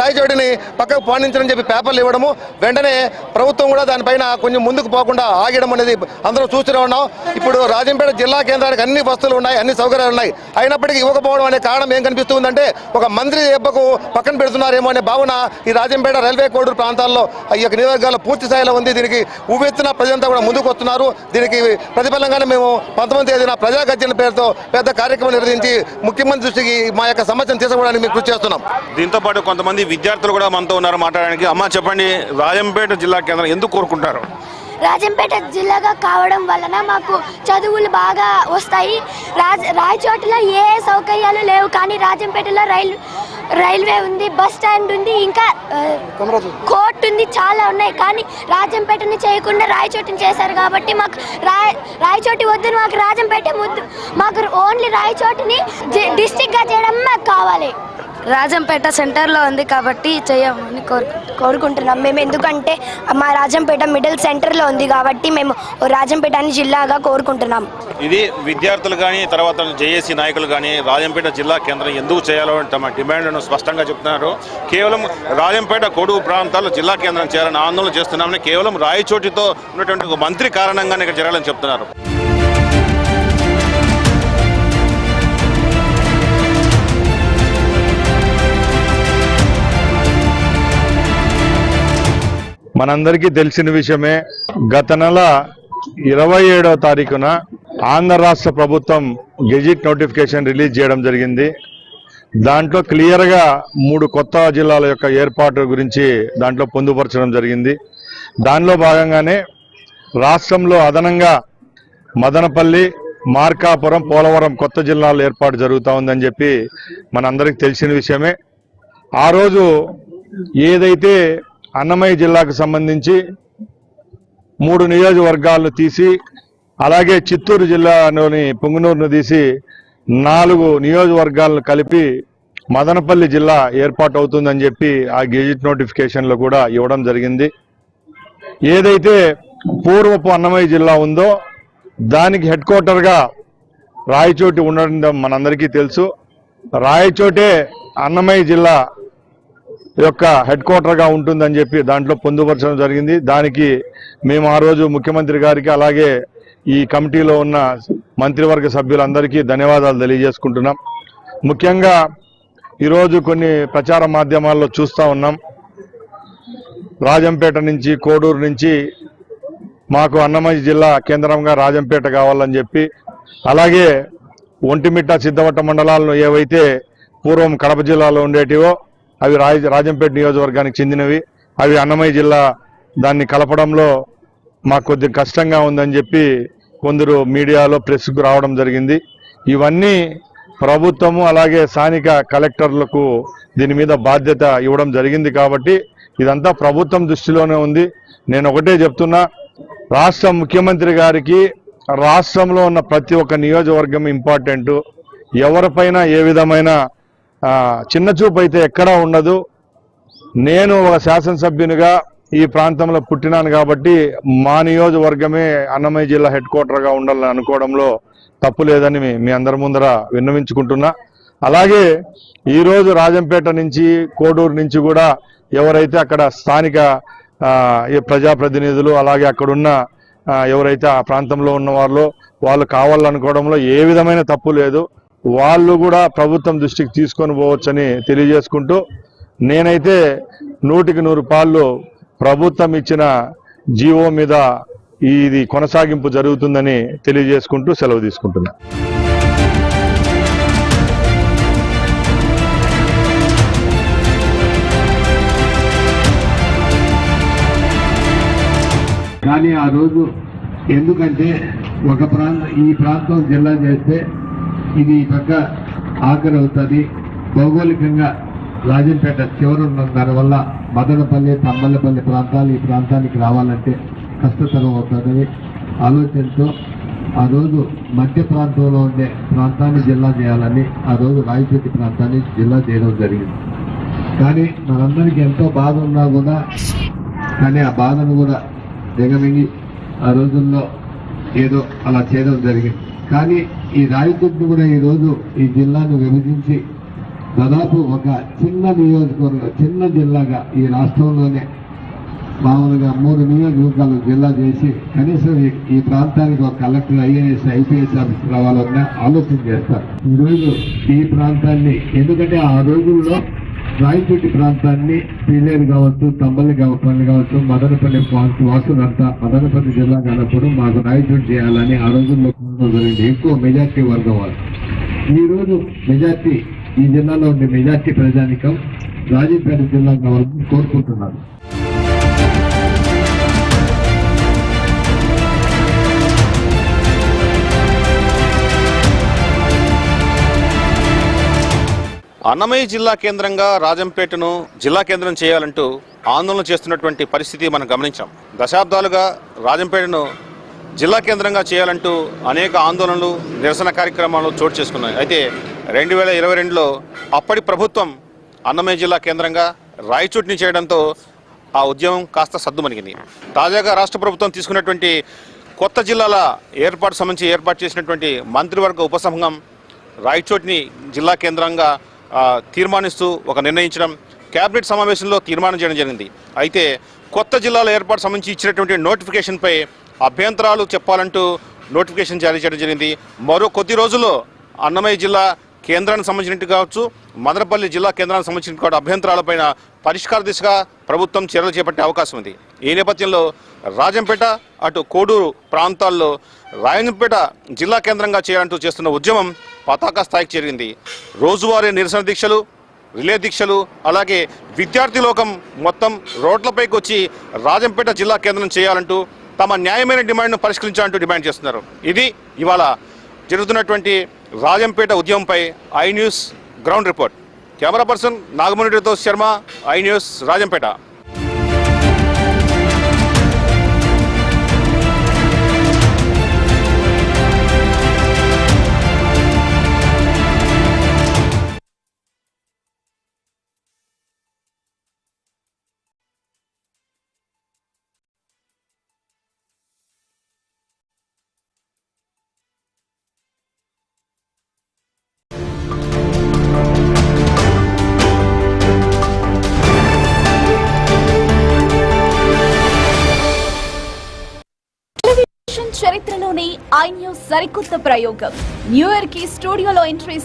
రాయచోటిని పక్కకు పాలించని చెప్పి పేపర్లు ఇవ్వడము, వెంటనే ప్రభుత్వం కూడా దానిపైన కొంచెం ముందుకు పోకుండా ఆగడం అనేది అందరూ చూస్తూనే ఉన్నాం. ఇప్పుడు రాజంపేట జిల్లా కేంద్రానికి అన్ని వస్తువులు ఉన్నాయి, అన్ని సౌకర్యాలు ఉన్నాయి. అయినప్పటికీ ఇవ్వకపోవడం అనే కారణం ఏం కనిపిస్తుందంటే ఒక మంత్రి దెబ్బకు పక్కన పెడుతున్నారేమో అనే భావన ఈ రాజంపేట రైల్వే కోడూరు ప్రాంతాల్లో ఈ యొక్క నియోజకవర్గాల్లో పూర్తి స్థాయిలో ఉంది. దీనికి ఉవ్వెత్తున ప్రజలంతా కూడా ముందుకు వస్తున్నారు. దీనికి ప్రతిఫలంగానే మేము 19వ తేదీన ప్రజాగర్జన పేరుతో పెద్ద కార్యక్రమం నిర్వహించి ముఖ్యమంత్రి దృష్టికి మా యొక్క సమస్యను తీసుకోవడానికి మేము కృషి చేస్తున్నాం. దీంతో పాటు కొంతమంది విద్యార్థులు కూడా మనతో ఉన్నారు మాట్లాడడానికి. అమ్మ చెప్పండి, రాజంపేట జిల్లా కేంద్రం ఎందుకు కోరుకుంటారు? రాజంపేట జిల్లాగా కావడం వలన మాకు చదువులు బాగా వస్తాయి. రాయచోటిలో ఏ సౌకర్యాలు లేవు, కానీ రాజంపేటలో రైల్వే ఉంది, బస్ స్టాండ్ ఉంది, ఇంకా కోర్టు ఉంది, చాలా ఉన్నాయి. కానీ రాజంపేటని చేయకుండా రాయచోటిని చేశారు కాబట్టి మాకు రాయచోటి వద్దు, మాకు రాజంపేట వద్దు, మాకు ఓన్లీ రాయచోటిని డిస్టిక్గా చేయడం మాకు కావాలి. రాజంపేట సెంటర్లో ఉంది కాబట్టి చేయమని కోరుకుంటున్నాం మేము. ఎందుకంటే మా రాజంపేట మిడిల్ సెంటర్లో ఉంది కాబట్టి మేము రాజంపేటని జిల్లాగా కోరుకుంటున్నాం. ఇది విద్యార్థులు కానీ తర్వాత జేఏసీ నాయకులు కానీ రాజంపేట జిల్లా కేంద్రం ఎందుకు చేయాలో తమ డిమాండ్ను స్పష్టంగా చెప్తున్నారు. కేవలం రాజంపేట కొడుగు ప్రాంతాల్లో జిల్లా కేంద్రం చేయాలని ఆందోళన చేస్తున్నామని కేవలం రాయచోటితో ఉన్నటువంటి ఒక మంత్రి కారణంగానే ఇక్కడ జరగాలని చెప్తున్నారు. మనందరికీ తెలిసిన విషయమే, గత నెల 27వ తారీఖున ఆంధ్ర రాష్ట్ర ప్రభుత్వం గెజిట్ నోటిఫికేషన్ రిలీజ్ చేయడం జరిగింది. దాంట్లో క్లియర్గా 3 కొత్త జిల్లాల యొక్క ఏర్పాటు గురించి దాంట్లో పొందుపరచడం జరిగింది. దానిలో భాగంగానే రాష్ట్రంలో అదనంగా మదనపల్లి, మార్కాపురం, పోలవరం కొత్త జిల్లాల ఏర్పాటు జరుగుతూ ఉందని చెప్పి మనందరికీ తెలిసిన విషయమే. ఆ రోజు ఏదైతే అన్నమయ్య జిల్లాకు సంబంధించి 3 నియోజకవర్గాలను తీసి, అలాగే చిత్తూరు జిల్లాలోని పుంగనూరును తీసి 4 నియోజకవర్గాలను కలిపి మదనపల్లి జిల్లా ఏర్పాటు అవుతుందని చెప్పి ఆ గెజిట్ నోటిఫికేషన్లో కూడా ఇవ్వడం జరిగింది. ఏదైతే పూర్వపు అన్నమయ్య జిల్లా ఉందో దానికి హెడ్ క్వార్టర్గా రాయచోటి ఉండడం మనందరికీ తెలుసు. రాయచోటే అన్నమయ్య జిల్లా యొక్క హెడ్ క్వార్టర్గా ఉంటుందని చెప్పి దాంట్లో పొందుపరచడం జరిగింది. దానికి మేము ఆ రోజు ముఖ్యమంత్రి గారికి అలాగే ఈ కమిటీలో ఉన్న మంత్రివర్గ సభ్యులందరికీ ధన్యవాదాలు తెలియజేసుకుంటున్నాం. ముఖ్యంగా ఈరోజు కొన్ని ప్రచార మాధ్యమాల్లో చూస్తూ ఉన్నాం, రాజంపేట నుంచి, కోడూరు నుంచి మాకు అన్నమయ్య జిల్లా కేంద్రంగా రాజంపేట కావాలని చెప్పి, అలాగే ఒంటిమిట్ట, సిద్ధవట్ట మండలాలను ఏవైతే పూర్వం కడప జిల్లాలో ఉండేటివో అవి రాజంపేట నియోజకవర్గానికి చెందినవి, అవి అన్నమయ్య జిల్లా దాన్ని కలపడంలో మాకు కొద్దిగా కష్టంగా ఉందని చెప్పి కొందరు మీడియాలో ప్రెస్కు రావడం జరిగింది. ఇవన్నీ ప్రభుత్వము అలాగే స్థానిక కలెక్టర్లకు దీని మీద బాధ్యత ఇవ్వడం జరిగింది కాబట్టి ఇదంతా ప్రభుత్వం దృష్టిలోనే ఉంది. నేను ఒకటే చెప్తున్నా, రాష్ట్ర ముఖ్యమంత్రి గారికి రాష్ట్రంలో ఉన్న ప్రతి ఒక్క నియోజకవర్గం ఇంపార్టెంట్. ఎవరిపైన ఏ విధమైన చిన్న చూపు అయితే ఎక్కడా ఉండదు. నేను ఒక శాసనసభ్యునిగా ఈ ప్రాంతంలో పుట్టినాను కాబట్టి మా నియోజకవర్గమే అన్నమయ్య జిల్లా హెడ్ క్వార్టర్గా ఉండాలని అనుకోవడంలో తప్పు లేదని మీ అందరి ముందర విన్నవించుకుంటున్నా. అలాగే ఈరోజు రాజంపేట నుంచి, కోడూరు నుంచి కూడా ఎవరైతే అక్కడ స్థానిక ప్రజాప్రతినిధులు అలాగే అక్కడున్న ఎవరైతే ఆ ప్రాంతంలో ఉన్న వాళ్ళు కావాలనుకోవడంలో ఏ విధమైన తప్పు లేదు. వాళ్ళు కూడా ప్రభుత్వం దృష్టికి తీసుకొని పోవచ్చని తెలియజేసుకుంటూ, నేనైతే 100కి 100 పాళ్ళు ప్రభుత్వం ఇచ్చిన జీవో మీద ఇది కొనసాగింపు జరుగుతుందని తెలియజేసుకుంటూ సెలవు తీసుకుంటున్నా. కానీ ఆ రోజు ఎందుకంటే ఈ ప్రాంతం జిల్లా చేస్తే ఇది పక్క ఆఖరి అవుతుంది, భౌగోళికంగా రాజంపేట చివరున్న దానివల్ల మదనపల్లి, తమ్మలపల్లి ప్రాంతాలు ఈ ప్రాంతానికి రావాలంటే కష్టతరం అవుతుందని ఆలోచనతో ఆ రోజు మధ్య ప్రాంతంలో ఉండే ప్రాంతాన్ని జిల్లా చేయాలని ఆ రోజు రాయచోటి ప్రాంతాన్ని జిల్లా చేయడం జరిగింది. కానీ మనందరికీ ఎంతో బాధ ఉన్నా కూడా కానీ ఆ బాధను కూడా దిగమింగి ఆ రోజుల్లో ఏదో అలా చేయడం జరిగింది. కానీ ఈ రాయచోటిని కూడా ఈరోజు ఈ జిల్లాను విభజించి దాదాపు ఒక చిన్న నియోజకవర్గం, చిన్న జిల్లాగా ఈ రాష్ట్రంలోనే మామూలుగా 3 నియోజకవర్గాలు జిల్లా చేసి కనీసం ఈ ప్రాంతానికి ఒక కలెక్టర్, ఐఏఎస్, ఐపీఎస్ ఆఫీసర్ రావాలన్నా ఆలోచన చేస్తారు. ఈరోజు ఈ ప్రాంతాన్ని, ఎందుకంటే ఆ రోజుల్లో రాయచోటి ప్రాంతాన్ని పీలేరు కావచ్చు, తమ్మల్లి కావచ్చు, మదనపల్లి వాసులంతా మదనపల్లి జిల్లా కానప్పుడు మాకు రాయచోటి చేయాలని ఆ రోజుల్లో జరిగింది. ఎక్కువ మెజార్టీ వర్గం వాళ్ళు. ఈరోజు మెజార్టీ ఈ జిల్లాలో ఉండే మెజార్టీ ప్రజానికం రాజంపేట జిల్లా కావాలని కోరుకుంటున్నారు. అన్నమయ్య జిల్లా కేంద్రంగా రాజంపేటను జిల్లా కేంద్రం చేయాలంటూ ఆందోళన చేస్తున్నటువంటి పరిస్థితి మనం గమనించాం. దశాబ్దాలుగా రాజంపేటను జిల్లా కేంద్రంగా చేయాలంటూ అనేక ఆందోళనలు, నిరసన కార్యక్రమాలు చోటు చేసుకున్నాయి. అయితే 2022లో అప్పటి ప్రభుత్వం అన్నమయ్య జిల్లా కేంద్రంగా రాయచోటిని చేయడంతో ఆ ఉద్యమం కాస్త సద్దుమణిగింది. తాజాగా రాష్ట్ర ప్రభుత్వం తీసుకున్నటువంటి కొత్త జిల్లాల సంబంధించి ఏర్పాటు చేసినటువంటి మంత్రివర్గ ఉపసంఘం రాయచోటిని జిల్లా కేంద్రంగా తీర్మానిస్తూ ఒక నిర్ణయించడం, కేబినెట్ సమావేశంలో తీర్మానం చేయడం జరిగింది. అయితే కొత్త జిల్లాల ఏర్పాటు సంబంధించి ఇచ్చినటువంటి నోటిఫికేషన్పై అభ్యంతరాలు చెప్పాలంటూ నోటిఫికేషన్ జారీ చేయడం జరిగింది. మరో కొద్ది రోజుల్లో అన్నమయ్య జిల్లా కేంద్రానికి సంబంధించినట్టు కావచ్చు, మదనపల్లి జిల్లా కేంద్రానికి సంబంధించిన అభ్యంతరాలపైన పరిష్కార దిశగా ప్రభుత్వం చర్యలు చేపట్టే అవకాశం ఉంది. ఈ నేపథ్యంలో రాజంపేట, అటు కోడూరు ప్రాంతాల్లో రాజంపేట జిల్లా కేంద్రంగా చేయాలంటూ చేస్తున్న ఉద్యమం పతాక స్థాయికి చేరింది. రోజువారీ నిరసన దీక్షలు, రిలే దీక్షలు, అలాగే విద్యార్థి లోకం మొత్తం రోడ్లపైకి వచ్చి రాజంపేట జిల్లా కేంద్రం చేయాలంటూ తమ న్యాయమైన డిమాండ్ను పరిష్కరించాలంటూ డిమాండ్ చేస్తున్నారు. ఇది ఇవాళ జరుగుతున్నటువంటి రాజంపేట ఉద్యమంపై I news ground report. Camera person నాగమణితో శర్మ, ఐ న్యూస్ రాజంపేట. చరిత్రలోనే ఐ న్యూస్ సరికొత్త ప్రయోగం. న్యూ ఇయర్ కి స్టూడియోలో ఎంట్రీ